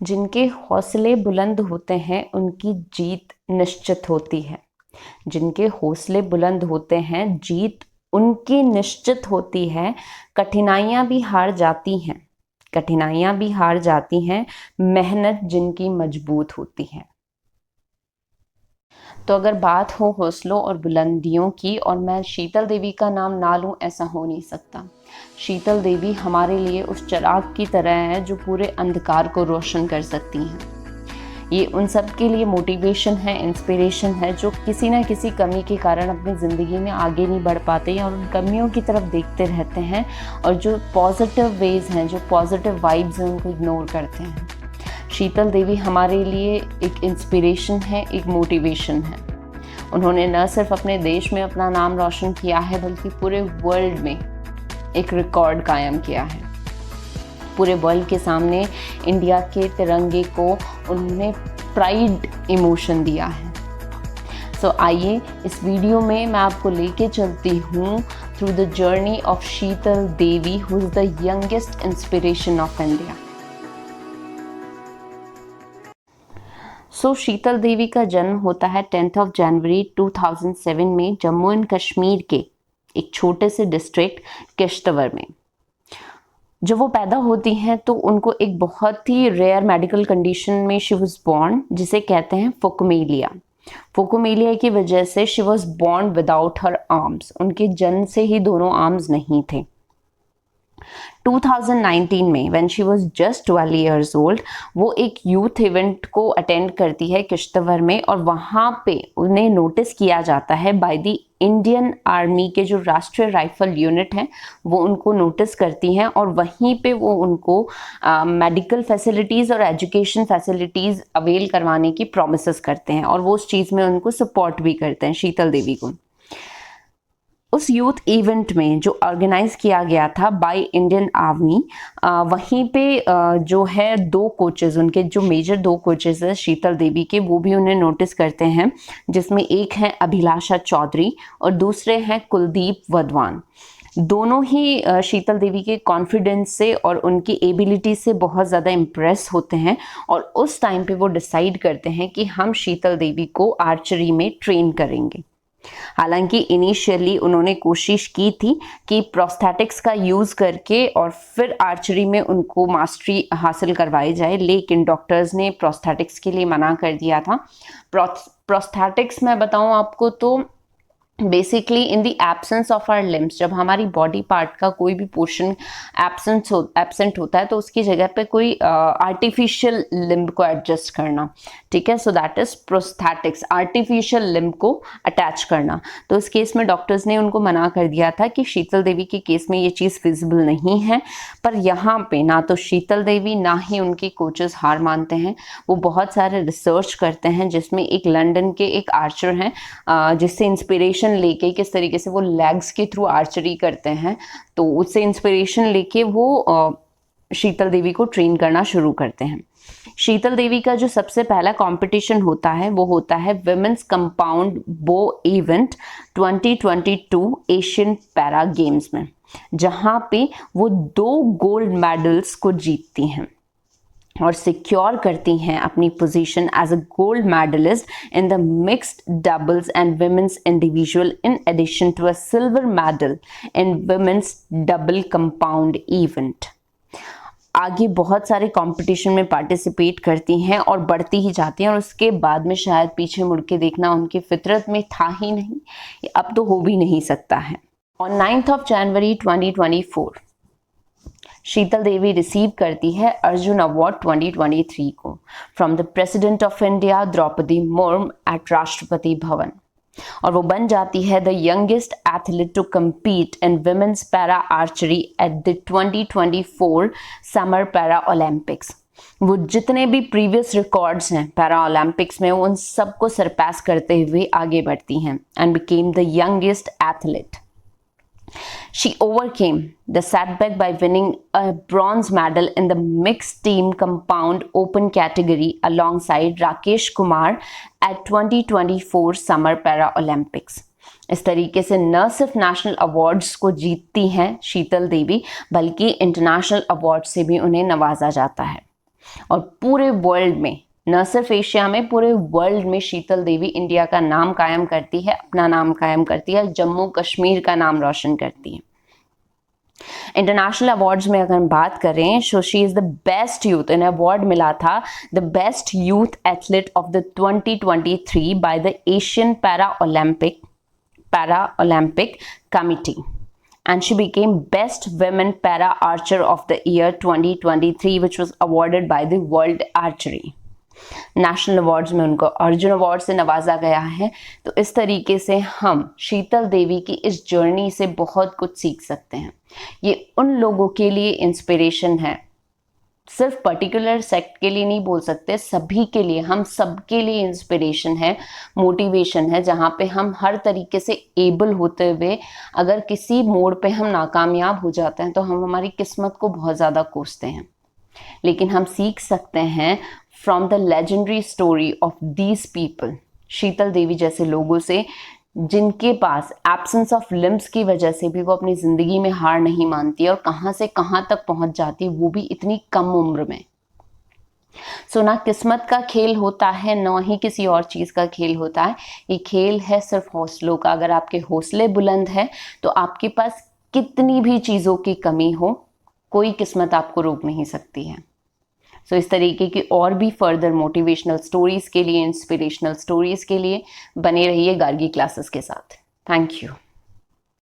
जिनके हौसले बुलंद होते हैं उनकी जीत निश्चित होती है। जिनके हौसले बुलंद होते हैं जीत उनकी निश्चित होती है। कठिनाइयां भी हार जाती हैं, कठिनाइयां भी हार जाती हैं, मेहनत जिनकी मजबूत होती है। तो अगर बात हो हौसलों और बुलंदियों की और मैं शीतल देवी का नाम ना लूं, ऐसा हो नहीं सकता। शीतल देवी हमारे लिए उस चिराग की तरह है जो पूरे अंधकार को रोशन कर सकती हैं। ये उन सब के लिए मोटिवेशन है, इंस्पिरेशन है, जो किसी ना किसी कमी के कारण अपनी ज़िंदगी में आगे नहीं बढ़ पाते और उन कमियों की तरफ देखते रहते हैं और जो पॉजिटिव वेज हैं, जो पॉजिटिव वाइब्स हैं, उनको इग्नोर करते हैं। शीतल देवी हमारे लिए एक इंस्पिरेशन है, एक मोटिवेशन है। उन्होंने न सिर्फ अपने देश में अपना नाम रोशन किया है बल्कि पूरे वर्ल्ड में एक रिकॉर्ड कायम किया है। पूरे वर्ल्ड के सामने इंडिया के तिरंगे को उन्होंने प्राइड इमोशन दिया है। सो आइए इस वीडियो में मैं आपको लेके चलती हूँ through the journey of Sheetal Devi, who is the youngest inspiration of India. Sheetal Devi का जन्म होता है 10 जनवरी 2007 में जम्मू एंड कश्मीर के एक छोटे से डिस्ट्रिक्ट किश्तवाड़ में। जब वो पैदा होती हैं तो उनको एक बहुत ही रेयर मेडिकल कंडीशन में शी वॉज बॉर्न, जिसे कहते हैं फोकोमेलिया। फोकोमेलिया की वजह से she was born without her arms, उनके जन्म से ही दोनों आर्म्स नहीं थे। 2019 में when she was just 12 years old, वो एक यूथ इवेंट को अटेंड करती है किश्तवाड़ में और वहाँ पे उन्हें नोटिस किया जाता है बाय द इंडियन आर्मी के जो राष्ट्रीय राइफल यूनिट है, वो उनको नोटिस करती हैं और वहीं पे वो उनको मेडिकल फैसिलिटीज़ और एजुकेशन फैसिलिटीज़ अवेल करवाने की प्रोमिसेस करते हैं और वो उस चीज़ में उनको सपोर्ट भी करते हैं शीतल देवी को। उस यूथ इवेंट में जो ऑर्गेनाइज किया गया था बाय इंडियन आर्मी, वहीं पे जो है दो कोचेस, उनके जो मेजर दो कोचेस है शीतल देवी के, वो भी उन्हें नोटिस करते हैं, जिसमें एक है अभिलाषा चौधरी और दूसरे हैं कुलदीप वधवान। दोनों ही शीतल देवी के कॉन्फिडेंस से और उनकी एबिलिटी से बहुत ज़्यादा इम्प्रेस होते हैं और उस टाइम पे वो डिसाइड करते हैं कि हम शीतल देवी को आर्चरी में ट्रेन करेंगे। हालांकि इनिशियली उन्होंने कोशिश की थी कि प्रोस्थेटिक्स का यूज़ करके और फिर आर्चरी में उनको मास्टरी हासिल करवाई जाए, लेकिन डॉक्टर्स ने प्रोस्थेटिक्स के लिए मना कर दिया था। प्रोस्थेटिक्स मैं बताऊं आपको तो basically in the absence of our limbs, जब हमारी बॉडी पार्ट का कोई भी पोर्शन एब्सेंट होता है तो उसकी जगह पे कोई आर्टिफिशियल लिम्ब को एडजस्ट करना, ठीक है। So that is prosthetics, artificial limb को अटैच करना। तो इस केस में डॉक्टर्स ने उनको मना कर दिया था कि शीतल देवी के केस में ये चीज़ फिजिबल नहीं है। पर यहाँ पे ना तो शीतल देवी ना ही उनके कोचेस हार मानते हैं। वो बहुत सारे रिसर्च करते हैं, जिसमें एक लंदन के एक आर्चर हैं जिससे इंस्पिरेशन लेके किस तरीके से वो लेग्स के थ्रू आर्चरी करते हैं, तो उससे इंस्पिरेशन लेके वो शीतल देवी को ट्रेन करना शुरू करते हैं। शीतल देवी का जो सबसे पहला कंपटीशन होता है वो होता है विमेंस कंपाउंड बो इवेंट 2022 एशियन पैरा गेम्स में, जहां पे वो 2 गोल्ड मेडल्स को जीतती हैं और सिक्योर करती हैं अपनी position as a gold medallist in the mixed doubles and women's individual, in addition to a silver medal in women's double compound event. आगे बहुत सारे कंपटीशन में पार्टिसिपेट करती हैं और बढ़ती ही जाती हैं और उसके बाद में शायद पीछे मुड़ के देखना उनकी फितरत में था ही नहीं, अब तो हो भी नहीं सकता है। On 9 January 2024 Sheetal Devi receive करती है अर्जुन अवार्ड 2023 को from the president of India Droupadi Murmu at Rashtrapati Bhavan, और वो बन जाती है the youngest athlete to compete in women's para archery at the 2024 summer para Olympics. वो जितने भी प्रीवियस रिकॉर्ड्स हैं पैरा ओलंपिक्स में, वो उन सबको सरपास करते हुए आगे बढ़ती हैं and became the youngest athlete. She overcame the setback by winning a bronze medal in the mixed team compound open category alongside Rakesh Kumar at 2024 Summer Para Olympics. इस तरीके से न सिर्फ नेशनल अवार्ड्स को जीतती हैं शीतल देवी, बल्कि इंटरनेशनल अवार्ड से भी उन्हें नवाजा जाता है। और पूरे वर्ल्ड में, न सिर्फ एशिया में, पूरे वर्ल्ड में शीतल देवी इंडिया का नाम कायम करती है, अपना नाम कायम करती है, जम्मू कश्मीर का नाम रोशन करती है। इंटरनेशनल अवार्ड्स में अगर हम बात करें, so she is the best youth, इन्हें अवार्ड मिला था the best youth athlete of the 2023 by the Asian para Olympic committee, and she became best women para archer of the year 2023 which was awarded by the World Archery। National awards में उनको Arjun award से नवाजा गया है। तो इस तरीके से हम शीतल देवी की इस जर्नी से बहुत कुछ सीख सकते हैं। ये उन लोगों के लिए इंस्पिरेशन है, सिर्फ पर्टिकुलर सेक्ट के लिए नहीं बोल सकते, सभी के लिए, हम सबके लिए इंस्पिरेशन है, मोटिवेशन है, जहाँ पे हम हर तरीके से एबल होते हुए अगर किसी मोड़ पे हम नाकामयाब हो जाते हैं तो हम हमारी किस्मत को बहुत ज़्यादा कोसते हैं, लेकिन हम सीख सकते हैं from the legendary story of these people, Sheetal Devi जैसे लोगों से, जिनके पास एब्सेंस ऑफ लिम्स की वजह से भी वो अपनी ज़िंदगी में हार नहीं मानती और कहाँ से कहाँ तक पहुँच जाती, वो भी इतनी कम उम्र में। सो ना किस्मत का खेल होता है, ना ही किसी और चीज़ का खेल होता है, ये खेल है सिर्फ हौसलों का। अगर आपके हौसले बुलंद है तो आपके पास कितनी भी चीज़ों की कमी हो, कोई किस्मत आपको रोक नहीं सकती है। सो इस तरीके की और भी फर्दर मोटिवेशनल स्टोरीज़ के लिए, इंस्पिरेशनल स्टोरीज़ के लिए बने रहिए गार्गी क्लासेस के साथ। Thank you.